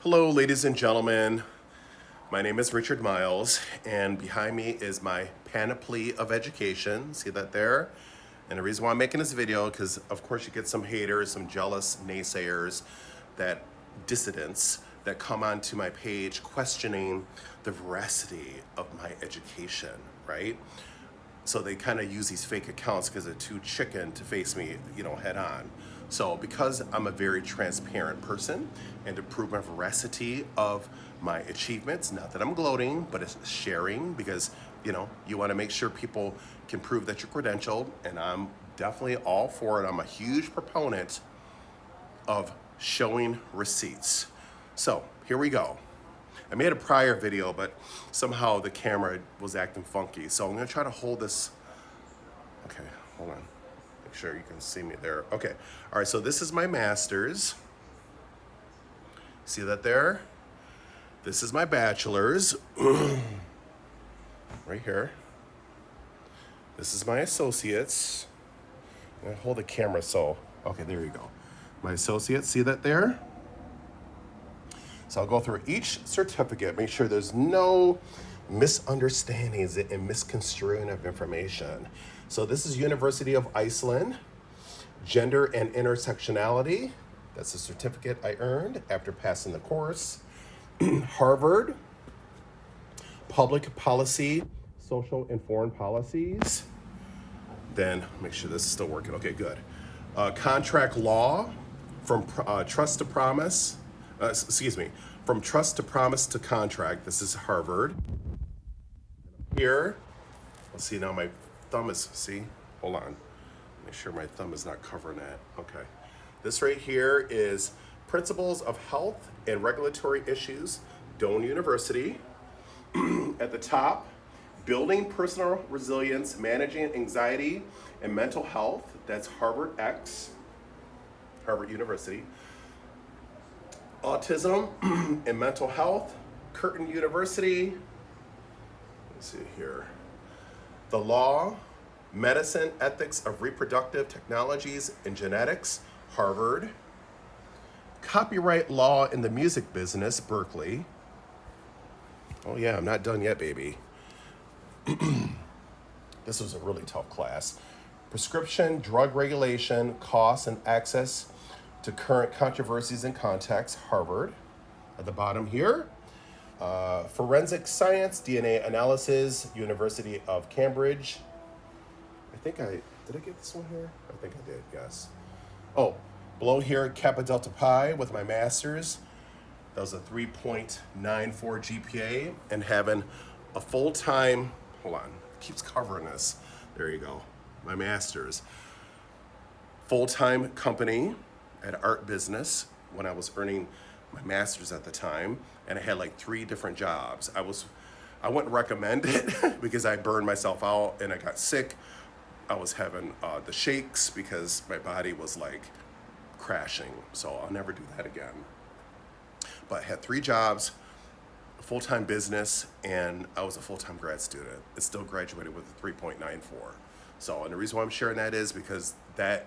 Hello, ladies and gentlemen. My name is Richard Miles, and behind me is my panoply of education. See that there? And the reason why I'm making this video, because of course you get some haters, some jealous naysayers, that dissidents that come onto my page questioning the veracity of my education, right? So they kind of use these fake accounts because they're too chicken to face me, head on. So because I'm a very transparent person and to prove my veracity of my achievements, not that I'm gloating, but it's sharing because, you want to make sure people can prove that you're credentialed, and I'm definitely all for it. I'm a huge proponent of showing receipts. So here we go. I made a prior video, but somehow the camera was acting funky. So I'm gonna try to hold this. Okay, hold on. Make sure you can see me there. Okay, all right, so this is my master's. See that there? This is my bachelor's, right here. This is my associate's. I'm gonna hold the camera okay, there you go. My associates, see that there? So I'll go through each certificate, make sure there's no misunderstandings and misconstruing of information. So this is University of Iceland, Gender and Intersectionality. That's a certificate I earned after passing the course. Harvard, Public Policy, Social and Foreign Policies. Then make sure this is still working. Okay, good. Contract Law, from Trust to Promise. From Trust to Promise to Contract. This is Harvard. Here, let's see now my thumb is, hold on. Make sure my thumb is not covering that. Okay. This right here is Principles of Health and Regulatory Issues, Doane University. At the top, Building Personal Resilience, Managing Anxiety and Mental Health. That's Harvard University. Autism and Mental Health, Curtin University. Let's see here. The Law, Medicine, Ethics of Reproductive Technologies and Genetics, Harvard. Copyright Law in the Music Business, Berkeley. Oh yeah, I'm not done yet, baby. This was a really tough class. Prescription Drug Regulation, Costs and Access to Current Controversies and Contexts, Harvard. At the bottom here, Forensic Science, DNA Analysis, University of Cambridge. Did I get this one here? I think I did, yes. Oh, below here, Kappa Delta Pi with my master's. That was a 3.94 GPA, and having a full-time, hold on, it keeps covering this. There you go, my master's. Full-time company at art business when I was earning my master's at the time, and I had like 3 different jobs. I wouldn't recommend it because I burned myself out and I got sick. I was having the shakes because my body was like crashing, so I'll never do that again. But I had 3 jobs, a full-time business, and I was a full-time grad student. I still graduated with a 3.94. So, and the reason why I'm sharing that is because that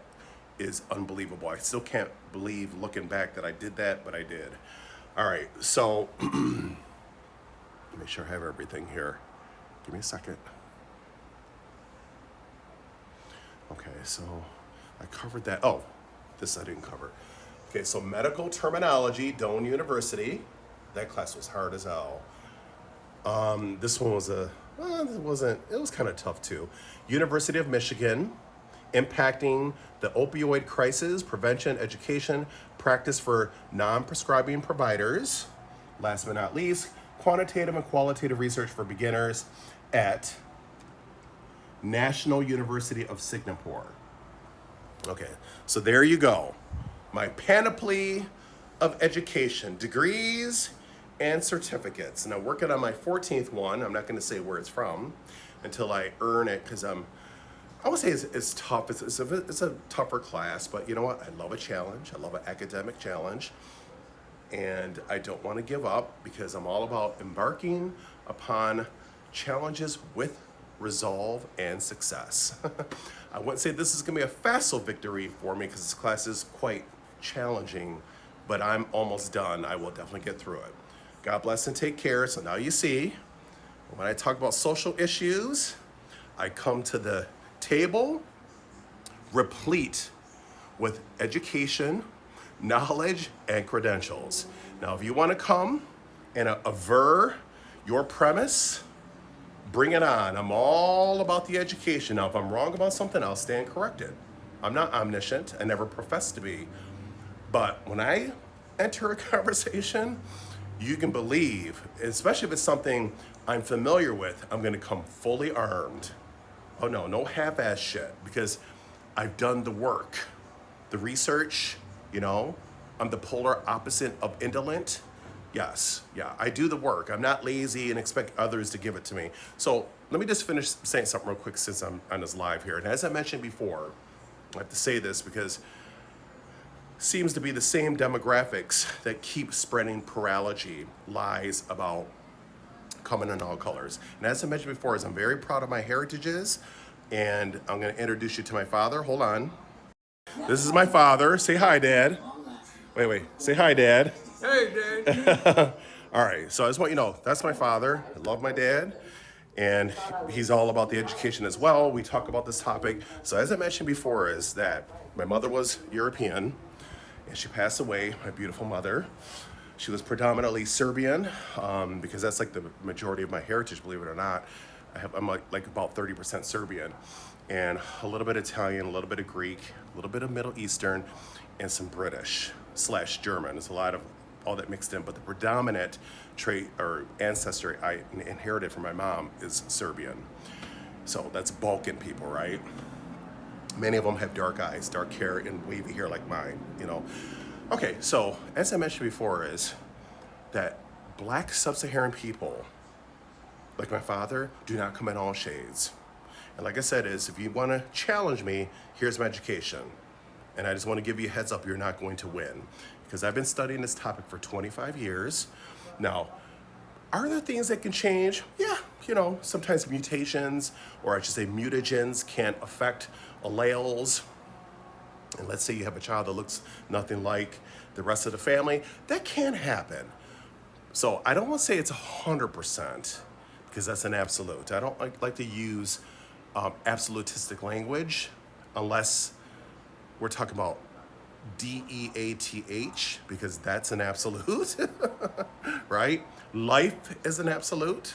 is unbelievable. I still can't believe looking back that I did that, but I did. All right, so make sure I have everything here. Give me a second. Okay, so I covered that. Oh, this I didn't cover. Okay, so medical terminology, Doane University. That class was hard as hell. This one was it was kind of tough too. University of Michigan, impacting the opioid crisis, prevention, education, practice for non-prescribing providers. Last but not least, quantitative and qualitative research for beginners at National University of Singapore. Okay, so there you go. My panoply of education, degrees and certificates. Now working on my 14th one, I'm not gonna say where it's from until I earn it, because I would say it's tough. It's a tougher class, but you know what? I love a challenge. I love an academic challenge. And I don't want to give up because I'm all about embarking upon challenges with resolve and success. I wouldn't say this is going to be a facile victory for me because this class is quite challenging but I'm almost done. I will definitely get through it. God bless and take care. So now you see, when I talk about social issues, I come to the table replete with education, knowledge, and credentials. Now, if you want to come and aver your premise, bring it on. I'm all about the education. Now, if I'm wrong about something, I'll stand corrected. I'm not omniscient. I never profess to be. But when I enter a conversation, you can believe, especially if it's something I'm familiar with, I'm going to come fully armed. Oh no, no half-ass shit, because I've done the work, the research, I'm the polar opposite of indolent. Yes, yeah, I do the work. I'm not lazy and expect others to give it to me. So let me just finish saying something real quick since I'm on this live here. And as I mentioned before, I have to say this because it seems to be the same demographics that keep spreading paralogy, lies about coming in all colors. And as I mentioned before, I'm very proud of my heritages, and I'm going to introduce you to my father. Hold on. This is my father. Say hi, Dad. Wait. Say hi, Dad. Hey, Dad. All right, so I just want you to know, that's my father. I love my dad, and he's all about the education as well. We talk about this topic. So as I mentioned before, is that my mother was European, and she passed away, my beautiful mother. She was predominantly Serbian, because that's like the majority of my heritage, believe it or not. I'm like about 30% Serbian, and a little bit Italian, a little bit of Greek, a little bit of Middle Eastern, and some British/German. There's a lot of all that mixed in, but the predominant trait or ancestry I inherited from my mom is Serbian. So that's Balkan people, right? Many of them have dark eyes, dark hair, and wavy hair like mine, Okay, so as I mentioned before, is that black sub-Saharan people, like my father, do not come in all shades. And like I said, is if you want to challenge me, here's my education. And I just want to give you a heads up, you're not going to win. Because I've been studying this topic for 25 years. Now, are there things that can change? Yeah, sometimes mutations, or I should say mutagens, can affect alleles. And let's say you have a child that looks nothing like the rest of the family. That can happen. So I don't want to say it's 100%, because that's an absolute. I don't like to use absolutistic language unless we're talking about DEATH, because that's an absolute, right? Life is an absolute,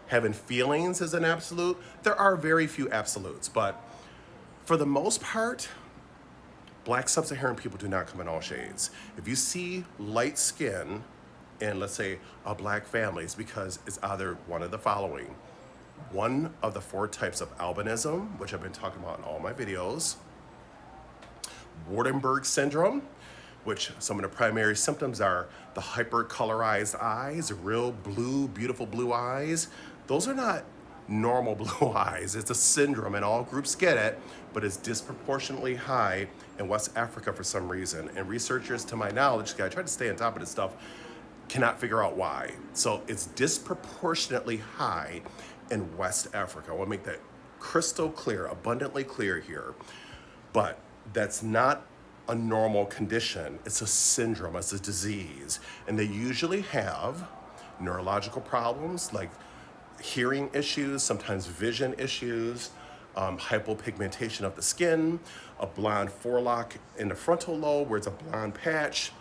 having feelings is an absolute. There are very few absolutes, but for the most part, black sub-Saharan people do not come in all shades. If you see light skin in, let's say, a black family, it's because it's either one of the following. One of the 4 types of albinism, which I've been talking about in all my videos. Waardenburg syndrome, which some of the primary symptoms are the hypercolorized eyes, real blue, beautiful blue eyes. Those are not normal blue eyes. It's a syndrome, and all groups get it, but it's disproportionately high in West Africa for some reason. And researchers, to my knowledge, I try to stay on top of this stuff, cannot figure out why. So it's disproportionately high in West Africa. I want to make that crystal clear, abundantly clear here. But that's not a normal condition. It's a syndrome, it's a disease. And they usually have neurological problems like hearing issues, sometimes vision issues, hypopigmentation of the skin, a blonde forelock in the frontal lobe where it's a blonde patch,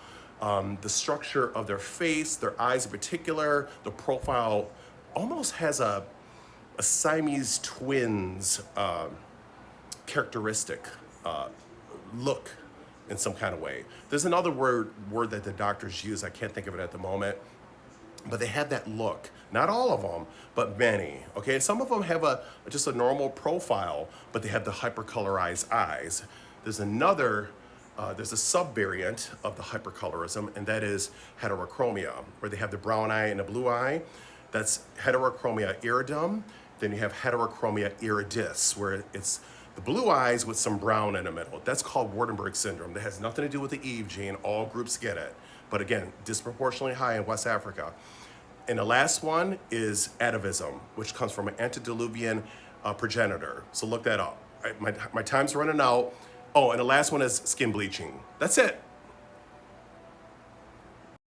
the structure of their face, their eyes in particular, the profile almost has a Siamese twins characteristic look in some kind of way. There's another word that the doctors use, I can't think of it at the moment, but they have that look. Not all of them, but many, okay? And some of them have just a normal profile, but they have the hypercolorized eyes. There's there's a subvariant of the hypercolorism, and that is heterochromia, where they have the brown eye and the blue eye. That's heterochromia iridum. Then you have heterochromia iridis, where it's the blue eyes with some brown in the middle. That's called Waardenburg syndrome. That has nothing to do with the Eve gene. All groups get it. But again, disproportionately high in West Africa. And the last one is atavism, which comes from an antediluvian progenitor. So look that up. My time's running out. Oh, and the last one is skin bleaching. That's it.